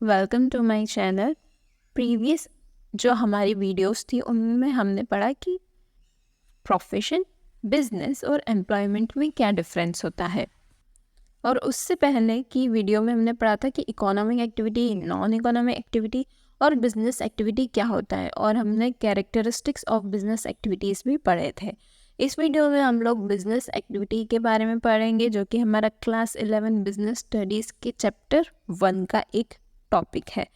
Welcome to my channel. Previous जो हमारी videos थी उनमें हमने पढ़ा कि प्रोफेशन, बिजनेस और एम्प्लॉयमेंट में क्या डिफरेंस होता है। और उससे पहले की वीडियो में हमने पढ़ा था कि economic activity, non economic activity और बिजनेस एक्टिविटी क्या होता है, और हमने कैरेक्टरिस्टिक्स ऑफ बिजनेस एक्टिविटीज़ भी पढ़े थे। इस वीडियो में हम लोग बिजनेस एक्टिविटी के बारे में पढ़ेंगे, जो कि हमारा क्लास 11 बिजनेस स्टडीज़ के चैप्टर 1 का एक टॉपिक है।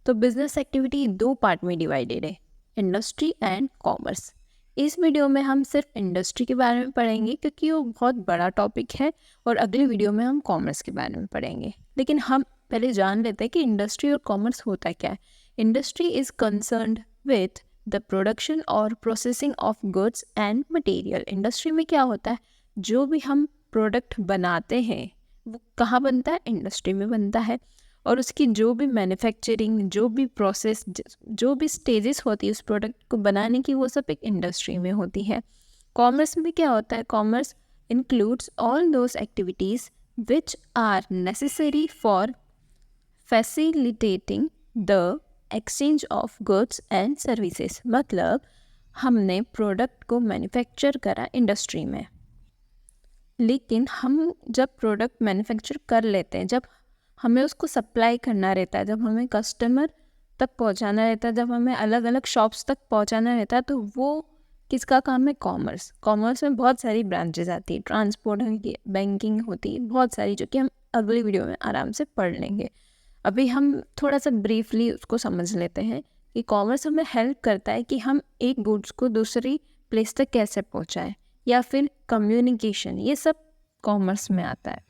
तो बिजनेस एक्टिविटी दो पार्ट में डिवाइडेड है, इंडस्ट्री एंड कॉमर्स। इस वीडियो में हम सिर्फ इंडस्ट्री के बारे में पढ़ेंगे क्योंकि वो बहुत बड़ा टॉपिक है, और अगली वीडियो में हम कॉमर्स के बारे में पढ़ेंगे। लेकिन हम पहले जान लेते हैं कि इंडस्ट्री और कॉमर्स होता क्या है। Industry is concerned with the production और processing of goods and material. Industry में क्या होता है, जो भी हम प्रोडक्ट बनाते हैं वो कहाँ बनता है, इंडस्ट्री में बनता है। और उसकी जो भी मैन्युफैक्चरिंग, जो भी प्रोसेस, जो भी स्टेजेस होती है उस प्रोडक्ट को बनाने की, वो सब एक इंडस्ट्री में होती है। कॉमर्स में क्या होता है, commerce includes all those activities which are necessary for facilitating the exchange of goods and services. मतलब हमने प्रोडक्ट को मैन्युफैक्चर करा इंडस्ट्री में, लेकिन हम जब प्रोडक्ट मैन्युफैक्चर कर लेते हैं, जब हमें उसको सप्लाई करना रहता है, जब हमें कस्टमर तक पहुंचाना रहता है, जब हमें अलग अलग शॉप्स तक पहुंचाना रहता है, तो वो किसका काम है, कॉमर्स। कॉमर्स में बहुत सारी ब्रांचेस आती है, ट्रांसपोर्ट होती है, बैंकिंग होती है, बहुत सारी, जो कि हम अगली वीडियो में आराम से पढ़ लेंगे। अभी हम थोड़ा सा ब्रीफली उसको समझ लेते हैं कि कॉमर्स हमें हेल्प करता है कि हम एक गुड्स को दूसरी प्लेस तक कैसे पहुंचाएं, या फिर कम्युनिकेशन, ये सब कॉमर्स में आता है।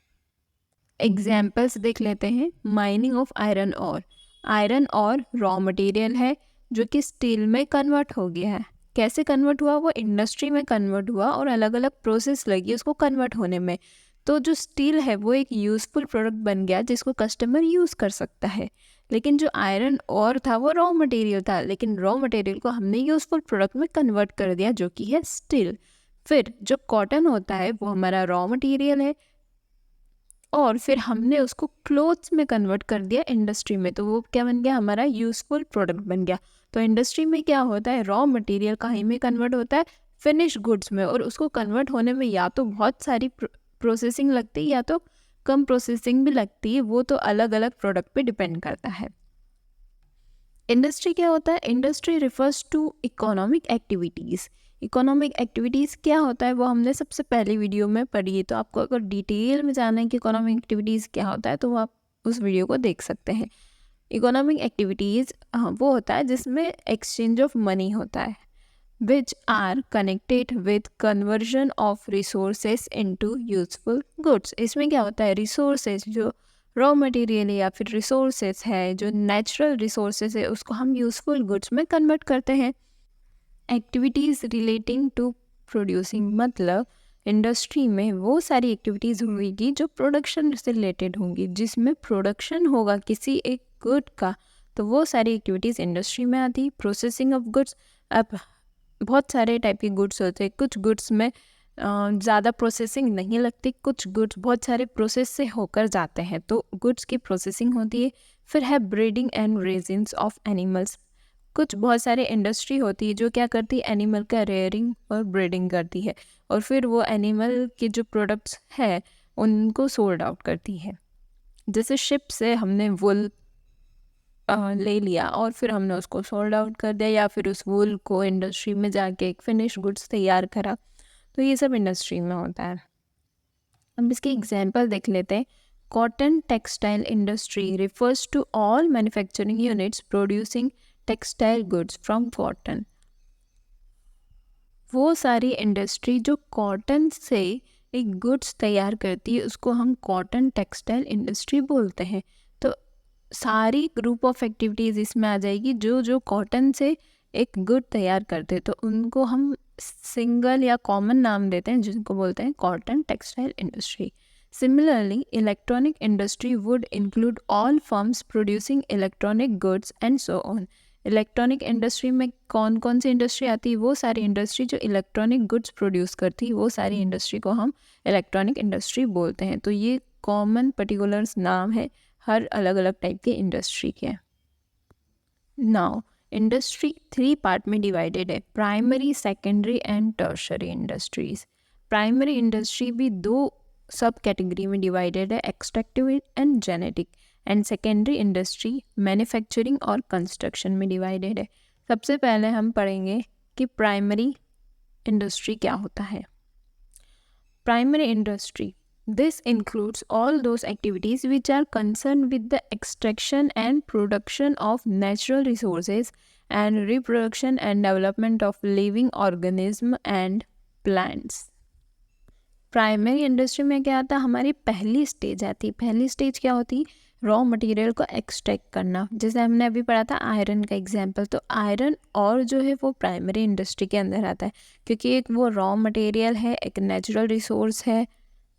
एग्जाम्पल्स देख लेते हैं। माइनिंग ऑफ आयरन और, आयरन और रॉ मटेरियल है जो कि स्टील में कन्वर्ट हो गया है। कैसे कन्वर्ट हुआ, वो इंडस्ट्री में कन्वर्ट हुआ और अलग अलग प्रोसेस लगी उसको कन्वर्ट होने में। तो जो स्टील है वो एक यूज़फुल प्रोडक्ट बन गया जिसको कस्टमर यूज़ कर सकता है। लेकिन जो आयरन और था वो रॉ मटेरियल था, लेकिन रॉ मटेरियल को हमने यूज़फुल प्रोडक्ट में कन्वर्ट कर दिया, जो कि है स्टील। फिर जो कॉटन होता है वो हमारा रॉ मटेरियल है, और फिर हमने उसको क्लोथ्स में कन्वर्ट कर दिया इंडस्ट्री में, तो वो क्या बन गया, हमारा यूज़फुल प्रोडक्ट बन गया। तो इंडस्ट्री में क्या होता है, रॉ मटेरियल कहीं में कन्वर्ट होता है फिनिश गुड्स में, और उसको कन्वर्ट होने में या तो बहुत सारी प्रोसेसिंग लगती है या तो कम प्रोसेसिंग भी लगती है, वो तो अलग अलग प्रोडक्ट पे डिपेंड करता है। इंडस्ट्री क्या होता है, industry refers to economic activities. Economic activities क्या होता है वो हमने सबसे पहली वीडियो में पढ़ी है, तो आपको अगर डिटेल में जानना है कि इकोनॉमिक एक्टिविटीज़ क्या होता है तो वो आप उस वीडियो को देख सकते हैं। इकोनॉमिक एक्टिविटीज़ वो होता है जिसमें एक्सचेंज ऑफ मनी होता है, which are connected with conversion of resources into useful goods. इसमें क्या होता है, रिसोर्सेज जो रॉ मटेरियल या फिर रिसोर्सेज है, जो नेचुरल रिसोर्सेज है, उसको हम यूजफुल गुड्स में कन्वर्ट करते हैं। एक्टिविटीज़ रिलेटिंग टू प्रोड्यूसिंग, मतलब इंडस्ट्री में वो सारी एक्टिविटीज़ होगी जो प्रोडक्शन से रिलेटेड होंगी, जिसमें प्रोडक्शन होगा किसी एक गुड का, तो वो सारी एक्टिविटीज़ इंडस्ट्री में आती। प्रोसेसिंग ऑफ गुड्स, अब बहुत सारे टाइप के गुड्स होते हैं, कुछ गुड्स में ज़्यादा प्रोसेसिंग नहीं लगती, कुछ गुड्स बहुत सारे प्रोसेस से होकर जाते हैं, तो गुड्स की प्रोसेसिंग होती है। फिर है ब्रीडिंग एंड रेजिंग्स ऑफ एनिमल्स, कुछ बहुत सारे इंडस्ट्री होती है जो क्या करती है, एनिमल का रेयरिंग और ब्रीडिंग करती है, और फिर वो एनिमल के जो प्रोडक्ट्स है उनको सोल्ड आउट करती है। जैसे शिप से हमने वुल ले लिया और फिर हमने उसको सोल्ड आउट कर दिया, या फिर उस वुल को इंडस्ट्री में जाके एक फिनिश गुड्स तैयार करा, तो ये सब इंडस्ट्री में होता है। अब इसके एग्जाम्पल देख लेते हैं। Cotton textile industry refers to all manufacturing units producing textile goods from cotton. वो सारी इंडस्ट्री जो कॉटन से एक गुड्स तैयार करती है उसको हम कॉटन टेक्सटाइल इंडस्ट्री बोलते हैं। तो सारी ग्रुप ऑफ एक्टिविटीज़ इसमें आ जाएगी जो जो कॉटन से एक गुड तैयार करते हैं, तो उनको हम सिंगल या कॉमन नाम देते हैं, जिनको बोलते हैं cotton textile industry. Similarly, electronic industry would include all firms producing electronic goods and so on. Electronic industry में कौन कौन सी इंडस्ट्री आती है, वो सारी इंडस्ट्री जो इलेक्ट्रॉनिक गुड्स प्रोड्यूस करती है, वो सारी इंडस्ट्री को हम इलेक्ट्रॉनिक इंडस्ट्री बोलते हैं। तो ये कॉमन पर्टिकुलर्स नाम है, हर अलग अलग टाइप के इंडस्ट्री के। नाउ इंडस्ट्री 3 पार्ट में डिवाइडेड है, primary, secondary and tertiary industries. Primary industry भी 2 सब कैटेगरी में डिवाइडेड है, extractive and genetic, and secondary industry manufacturing और कंस्ट्रक्शन में डिवाइडेड है। सबसे पहले हम पढ़ेंगे कि प्राइमरी इंडस्ट्री क्या होता है। Primary industry, this includes all those activities which are concerned with the extraction and production of natural resources and reproduction and development of living organism and plants. Primary industry में क्या आता है, हमारी पहली stage आती है। पहली स्टेज क्या होती है, रॉ मटेरियल को एक्सट्रैक्ट करना। जैसे हमने अभी पढ़ा था आयरन का एग्जांपल, तो आयरन और जो है वो प्राइमरी इंडस्ट्री के अंदर आता है, क्योंकि एक वो रॉ मटेरियल है, एक नेचुरल रिसोर्स है।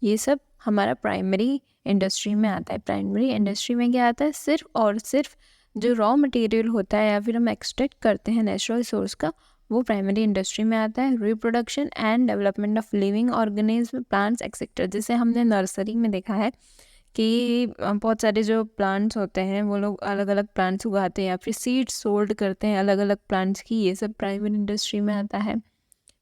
ये सब हमारा प्राइमरी इंडस्ट्री में आता है। प्राइमरी इंडस्ट्री में क्या आता है, सिर्फ और सिर्फ जो रॉ मटेरियल होता है या फिर हम एक्सट्रैक्ट करते हैं नेचुरल रिसोर्स का, वो प्राइमरी इंडस्ट्री में आता है। Reproduction and development of living organism, plants etcetera. जैसे हमने नर्सरी में देखा है कि बहुत सारे जो प्लांट्स होते हैं वो लोग अलग अलग प्लांट्स उगाते हैं या फिर सीड्स सोल्ड करते हैं अलग अलग प्लांट्स की, ये सब प्राइमरी इंडस्ट्री में आता है।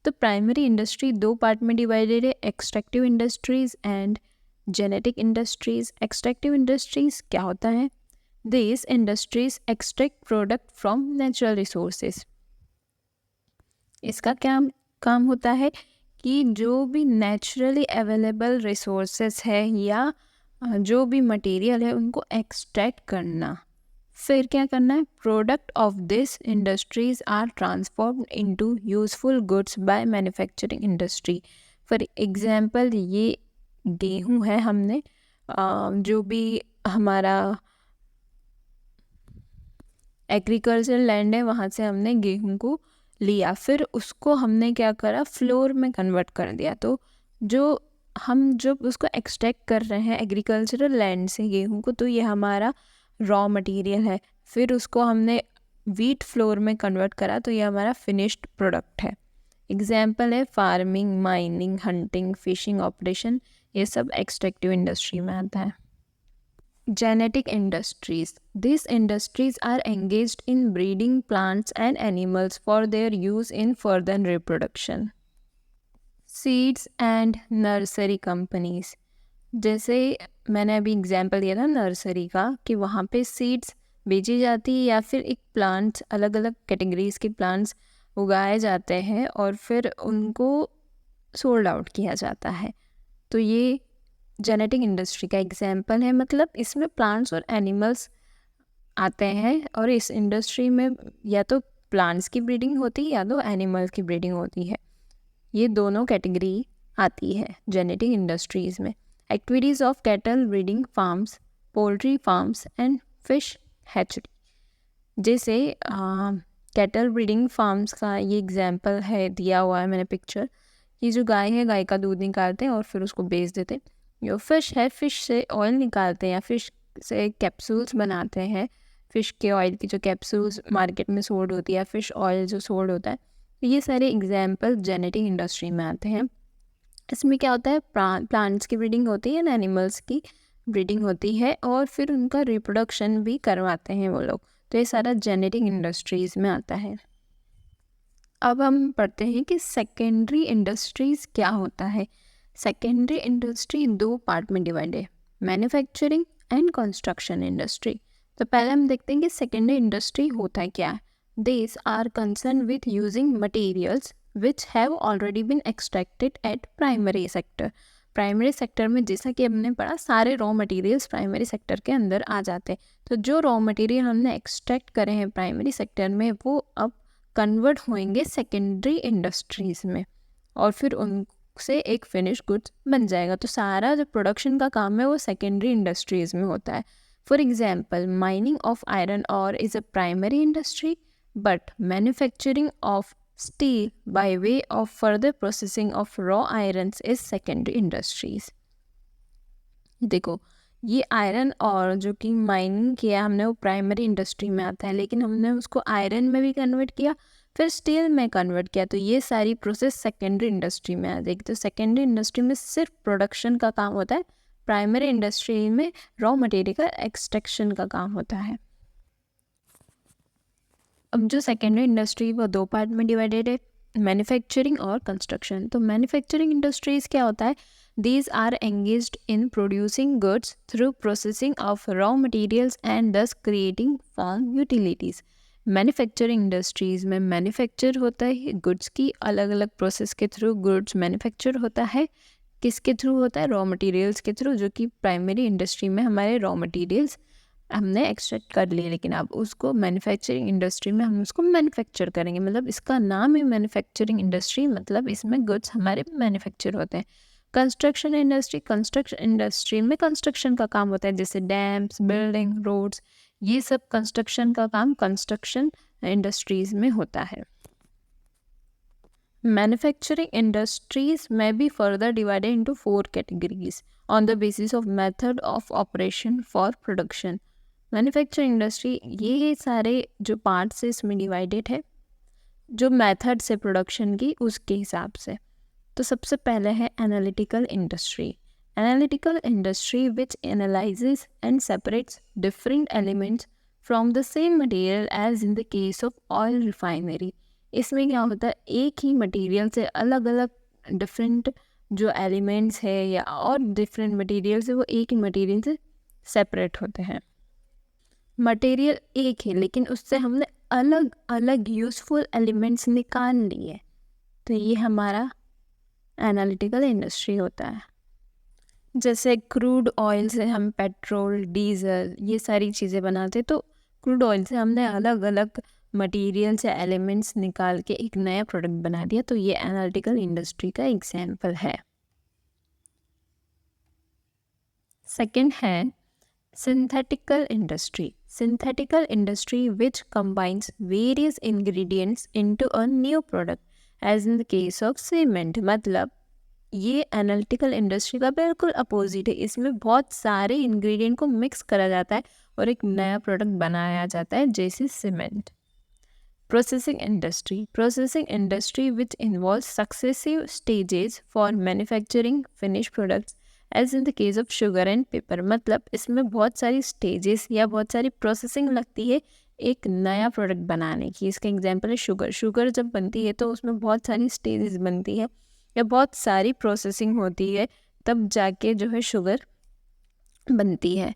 तो प्राइमरी इंडस्ट्री 2 पार्ट में डिवाइडेड है, extractive industries and genetic industries. Extractive industries क्या होता है, this industries extract product from natural resources. इसका क्या काम होता है कि जो भी नेचुरली अवेलेबल रिसोर्सेज है या जो भी मटेरियल है उनको एक्सट्रैक्ट करना। फिर क्या करना है, product of this industries are transformed into useful goods by manufacturing industry. For example ये गेहूं है, हमने जो भी हमारा एग्रीकल्चर लैंड है वहाँ से हमने गेहूं को लिया, फिर उसको हमने क्या करा, फ्लोर में कन्वर्ट कर दिया। तो जो हम जब उसको एक्सट्रैक्ट कर रहे हैं एग्रीकल्चरल लैंड से गेहूं को, तो ये हमारा रॉ मटेरियल है। फिर उसको हमने वीट फ्लोर में कन्वर्ट करा, तो ये हमारा फिनिश्ड प्रोडक्ट है। एग्जाम्पल है farming, mining, hunting, fishing operation, ये सब एक्सट्रैक्टिव इंडस्ट्री में आता है। Genetic industries, this industries are engaged in breeding plants and animals for their use in further reproduction. Seeds and nursery companies, जैसे मैंने अभी एग्जांपल दिया था नर्सरी का कि वहाँ पे सीड्स बेची जाती है या फिर एक प्लांट्स, अलग अलग कैटेगरीज के प्लांट्स उगाए जाते हैं और फिर उनको सोल्ड आउट किया जाता है। तो ये जेनेटिक इंडस्ट्री का एग्जांपल है। मतलब इसमें प्लांट्स और एनिमल्स आते हैं और इस इंडस्ट्री में या तो प्लांट्स की ब्रीडिंग होती है या तो एनिमल्स की ब्रीडिंग होती है। ये दोनों कैटेगरी आती है जेनेटिक इंडस्ट्रीज़ में। Activities of cattle breeding farms, poultry farms and fish hatchery, जैसे कैटल ब्रीडिंग फार्म्स का ये एग्जांपल है, दिया हुआ है मैंने पिक्चर। ये जो गाय है, गाय का दूध निकालते हैं और फिर उसको बेच देते हैं। जो फिश है, फिश से ऑयल निकालते हैं या फिश से कैप्सूल्स बनाते हैं। फ़िश के ऑयल की जो कैप्सूल्स मार्केट में सोल्ड होती है, फ़िश ऑयल जो सोल्ड होता है, तो ये सारे एग्जाम्पल जेनेटिक इंडस्ट्री में आते हैं। इसमें क्या होता है, प्लांट्स की ब्रीडिंग होती है, एनिमल्स की ब्रीडिंग होती है और फिर उनका रिप्रोडक्शन भी करवाते हैं वो लोग। तो ये सारा जेनेटिक इंडस्ट्रीज़ में आता है। अब हम पढ़ते हैं कि सेकेंडरी इंडस्ट्रीज़ क्या होता है। सेकेंडरी इंडस्ट्री 2 पार्ट में डिवाइड है, मैन्युफैक्चरिंग एंड कंस्ट्रक्शन इंडस्ट्री। तो पहले हम देखते हैं कि सेकेंडरी इंडस्ट्री होता है क्या है। These are concerned with using materials which have already been extracted at primary sector. Primary sector में जैसा कि हमने पढ़ा, सारे रॉ मटेरियल्स प्राइमरी सेक्टर के अंदर आ जाते हैं। तो जो रॉ मटेरियल हमने एक्सट्रैक्ट करे हैं प्राइमरी सेक्टर में, वो अब कन्वर्ट होंगे सेकेंडरी इंडस्ट्रीज़ में और फिर उनसे एक फिनिश गुड्स बन जाएगा। तो सारा जो प्रोडक्शन का काम है वो सेकेंडरी इंडस्ट्रीज़ में होता है। For example, mining of iron ore is a primary industry, but manufacturing of steel by way of further processing of raw irons is secondary industries। देखो, ये आयरन और जो कि माइनिंग किया हमने वो प्राइमरी इंडस्ट्री में आता है, लेकिन हमने उसको आयरन में भी कन्वर्ट किया, फिर स्टील में कन्वर्ट किया, तो ये सारी प्रोसेस सेकेंडरी इंडस्ट्री में आ जाएगी। तो सेकेंडरी इंडस्ट्री में सिर्फ प्रोडक्शन का काम होता है, प्राइमरी इंडस्ट्री में रॉ मटेरियल का एक्सट्रैक्शन का काम होता है। अब जो सेकेंडरी इंडस्ट्री वो दो पार्ट में डिवाइडेड है, मैन्युफैक्चरिंग और कंस्ट्रक्शन। तो मैन्युफैक्चरिंग इंडस्ट्रीज क्या होता है, these are engaged in producing goods through processing of raw materials and thus creating form utilities. Manufacturing industries में मैन्युफैक्चर होता है गुड्स की, अलग अलग प्रोसेस के थ्रू गुड्स मैन्युफैक्चर होता है। किसके थ्रू होता है, रॉ मटेरियल्स के थ्रू, जो कि प्राइमरी इंडस्ट्री में हमारे रॉ मटेरियल्स हमने एक्सट्रैक्ट कर लिए, लेकिन अब उसको मैन्युफैक्चरिंग इंडस्ट्री में हम उसको मैन्युफैक्चर करेंगे, मतलब इसका नाम है मैन्युफैक्चरिंग इंडस्ट्री, मतलब इसमें गुड्स हमारे मैन्युफैक्चर होते हैं। कंस्ट्रक्शन इंडस्ट्री में कंस्ट्रक्शन का काम होता है, जैसे डैम्स, बिल्डिंग, रोड्स, ये सब कंस्ट्रक्शन का काम कंस्ट्रक्शन इंडस्ट्रीज में होता है। Manufacturing industries may be further divided into 4 categories on the basis of method of operation for production. Manufacturing industry ये सारे जो पार्ट्स है इसमें डिवाइडेड है, जो मेथड से प्रोडक्शन की उसके हिसाब से। तो सबसे पहले है analytical industry. Analytical industry which analyses and separates different elements from the same material as in the case of oil refinery. इसमें क्या होता है, एक ही मटेरियल से अलग अलग डिफरेंट जो एलिमेंट्स है या और डिफरेंट मटेरियल्स है वो एक ही मटेरियल से सेपरेट होते हैं। मटेरियल एक है लेकिन उससे हमने अलग अलग यूज़फुल एलिमेंट्स निकाल लिए, तो ये हमारा एनालिटिकल इंडस्ट्री होता है। जैसे क्रूड ऑयल से हम पेट्रोल, डीजल, ये सारी चीज़ें बनाते, तो क्रूड ऑयल से हमने अलग अलग मटेरियल से एलिमेंट्स निकाल के एक नया प्रोडक्ट बना दिया, तो ये एनालिटिकल इंडस्ट्री का एग्जाम्पल है। सेकंड है synthetical industry. Synthetical industry which combines various ingredients into a new product as in the case of cement. मतलब ये एनालिटिकल इंडस्ट्री का बिल्कुल अपोजिट है, इसमें बहुत सारे इंग्रेडिएंट को मिक्स करा जाता है और एक नया प्रोडक्ट बनाया जाता है, जैसे cement. Processing industry. Processing industry which involves successive stages for manufacturing finished products as in the case of sugar and paper. मतलब इसमें बहुत सारी stages या बहुत सारी processing लगती है एक नया प्रोडक्ट बनाने की। इसका एग्जांपल है शुगर। शुगर जब बनती है तो उसमें बहुत सारी स्टेजेस बनती है या बहुत सारी प्रोसेसिंग होती है, तब जाके जो है शुगर बनती है।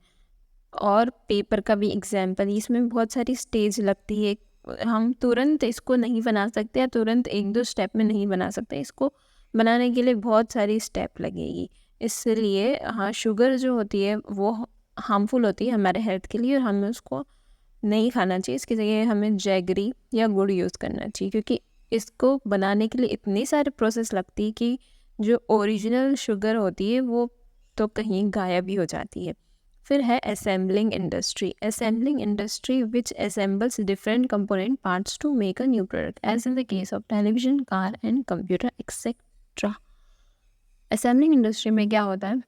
और पेपर का भी एग्जांपल, इसमें बहुत सारी स्टेज लगती है, हम तुरंत इसको नहीं बना सकते या तुरंत एक दो स्टेप में नहीं बना सकते, इसको बनाने के लिए बहुत सारी स्टेप लगेगी। इसलिए हाँ, शुगर जो होती है वो हार्मफुल होती है हमारे हेल्थ के लिए और हमें उसको नहीं खाना चाहिए। इसकी जगह हमें जैगरी या गुड़ यूज़ करना चाहिए, क्योंकि इसको बनाने के लिए इतनी सारी प्रोसेस लगती है कि जो ओरिजिनल शुगर होती है वो तो कहीं गायब ही हो जाती है। फिर है assembling industry. Assembling industry which assembles different component parts to make a new product as in the case of television, car and computer etcetera. Assembling industry में क्या होता है,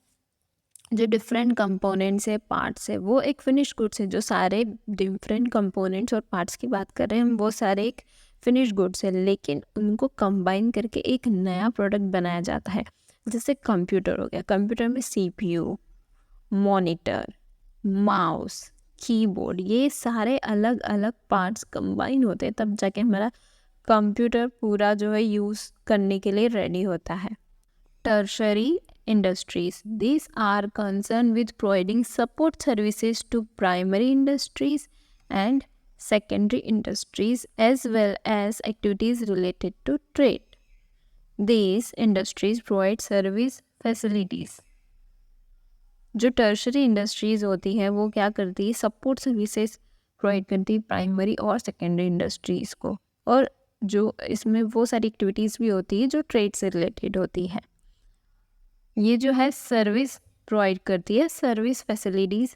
जो डिफरेंट कंपोनेंट्स है, पार्ट्स है, वो एक फिनिश गुड्स है। जो सारे डिफरेंट कंपोनेंट्स और पार्ट्स की बात कर रहे हैं हम, वो सारे एक फिनिश गुड्स है, लेकिन उनको कंबाइन करके एक नया प्रोडक्ट बनाया जाता है। जैसे कंप्यूटर हो गया, कंप्यूटर में CPU, मॉनिटर, माउस, कीबोर्ड, ये सारे अलग अलग पार्ट्स कंबाइन होते हैं, तब जाके हमारा कंप्यूटर पूरा जो है यूज़ करने के लिए रेडी होता है। Tertiary industries. These are concerned with providing support services to primary industries and secondary industries as well as activities related to trade. These industries provide service facilities. जो टर्शरी इंडस्ट्रीज़ होती हैं वो क्या करती है, सपोर्ट सर्विसेज प्रोवाइड करती है primary और सेकेंडरी इंडस्ट्रीज़ को, और जो इसमें वो सारी एक्टिविटीज़ भी होती है जो ट्रेड से रिलेटेड होती है। ये जो है सर्विस प्रोवाइड करती है, सर्विस फैसिलिटीज़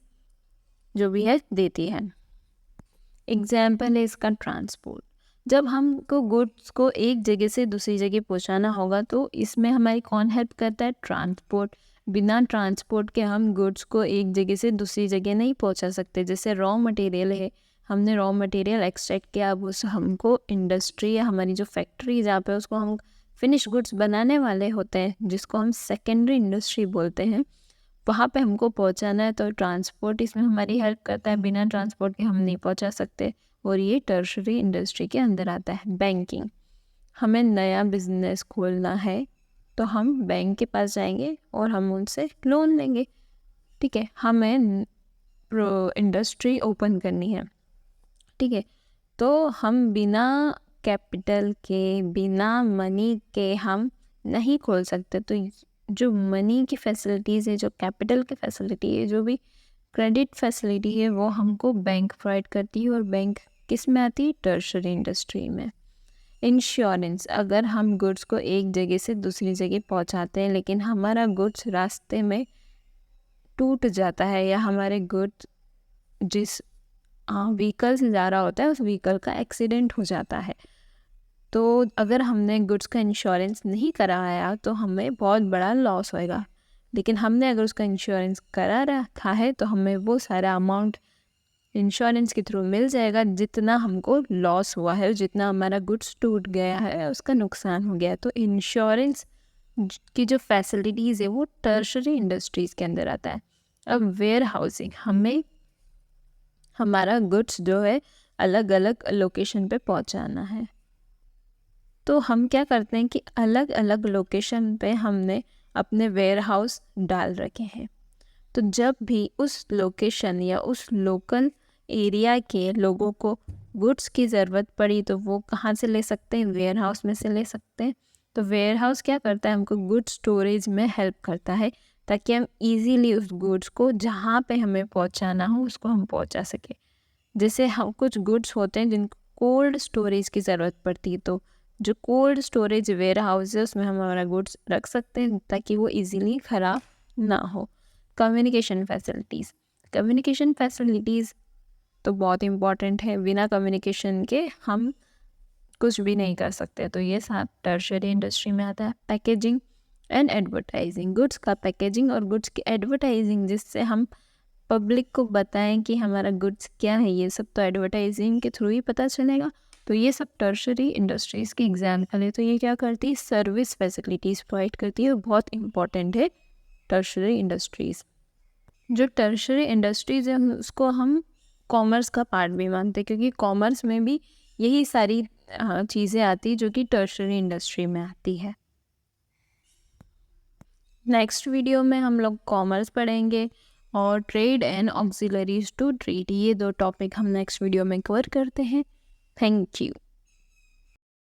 जो भी है देती है। एग्जाम्पल है इसका ट्रांसपोर्ट। जब हमको गुड्स को एक जगह से दूसरी जगह पहुंचाना होगा तो इसमें हमारी कौन हेल्प करता है, ट्रांसपोर्ट। बिना ट्रांसपोर्ट के हम गुड्स को एक जगह से दूसरी जगह नहीं पहुंचा सकते। जैसे रॉ मटेरियल है, हमने रॉ मटेरियल एक्सट्रैक्ट किया, अब उस हमको इंडस्ट्री या हमारी जो फैक्ट्री जहाँ पे उसको हम फिनिश गुड्स बनाने वाले होते हैं, जिसको हम सेकेंडरी इंडस्ट्री बोलते हैं, वहाँ पे हमको पहुँचाना है, तो ट्रांसपोर्ट इसमें हमारी हेल्प करता है, बिना ट्रांसपोर्ट के हम नहीं पहुँचा सकते। और ये टर्शरी इंडस्ट्री के अंदर आता है। बैंकिंग, हमें नया बिजनेस खोलना है तो हम बैंक के पास जाएंगे और हम उनसे लोन लेंगे, ठीक है। हमें इंडस्ट्री ओपन करनी है, ठीक है, तो हम बिना कैपिटल के, बिना मनी के हम नहीं खोल सकते। तो जो मनी की फैसिलिटीज़ है, जो कैपिटल की फैसिलिटी है, जो भी क्रेडिट फैसिलिटी है, वो हमको बैंक प्रोवाइड करती है। और बैंक किस में आती है? टर्शरी इंडस्ट्री में। इंश्योरेंस, अगर हम गुड्स को एक जगह से दूसरी जगह पहुंचाते हैं लेकिन हमारा गुड्स रास्ते में टूट जाता है, या हमारे गुड्स जिस व्हीकल से जा रहा होता है उस व्हीकल का एक्सीडेंट हो जाता है, तो अगर हमने गुड्स का इंश्योरेंस नहीं कराया तो हमें बहुत बड़ा लॉस होएगा। लेकिन हमने अगर उसका इंश्योरेंस करा रखा है तो हमें वो सारा अमाउंट इंश्योरेंस के थ्रू मिल जाएगा, जितना हमको लॉस हुआ है, जितना हमारा गुड्स टूट गया है, उसका नुकसान हो गया है। तो इंश्योरेंस की जो फैसिलिटीज़ है वो टर्शरी इंडस्ट्रीज़ के अंदर आता है। अब वेयर हाउसिंग, हमें हमारा गुड्स जो है अलग अलग लोकेशन पे पहुंचाना है, तो हम क्या करते हैं कि अलग अलग लोकेशन पे हमने अपने वेयर हाउस डाल रखे हैं। तो जब भी उस लोकेशन या उस लोकल एरिया के लोगों को गुड्स की ज़रूरत पड़ी तो वो कहाँ से ले सकते हैं? वेयर हाउस में से ले सकते हैं। तो वेयर हाउस क्या करता है? हमको गुड स्टोरेज में हेल्प करता है, ताकि हम इजीली उस गुड्स को जहाँ पे हमें पहुँचाना हो उसको हम पहुँचा सकें। जैसे हम कुछ गुड्स होते हैं जिनको कोल्ड स्टोरेज की ज़रूरत पड़ती है, तो जो कोल्ड स्टोरेज वेयर हाउस है उसमें हम हमारा गुड्स रख सकते हैं ताकि वो इजीली ख़राब ना हो। कम्युनिकेशन फैसिलिटीज़, कम्युनिकेशन फैसिलिटीज़ तो बहुत इम्पॉर्टेंट है, बिना कम्युनिकेशन के हम कुछ भी नहीं कर सकते। तो ये सब टर्शरी इंडस्ट्री में आता है। पैकेजिंग एंड एडवर्टाइजिंग, गुड्स का पैकेजिंग और गुड्स की एडवर्टाइजिंग, जिससे हम पब्लिक को बताएं कि हमारा गुड्स क्या है, ये सब तो एडवर्टाइजिंग के थ्रू ही पता चलेगा। तो ये सब टर्शरी इंडस्ट्रीज़ के एग्जाम्पल है। तो ये क्या करती है? सर्विस फैसिलिटीज़ प्रोवाइड करती है, बहुत इंपॉर्टेंट है टर्शरी इंडस्ट्रीज़। जो टर्शरी इंडस्ट्रीज़ है उसको हम कॉमर्स का पार्ट भी मानते हैं, क्योंकि कॉमर्स में भी यही सारी चीज़ें आती जो कि टर्शरी इंडस्ट्री में आती है। नेक्स्ट वीडियो में हम लोग कॉमर्स पढ़ेंगे और trade and auxiliaries to trade, ये दो टॉपिक हम नेक्स्ट वीडियो में कवर करते हैं। Thank you.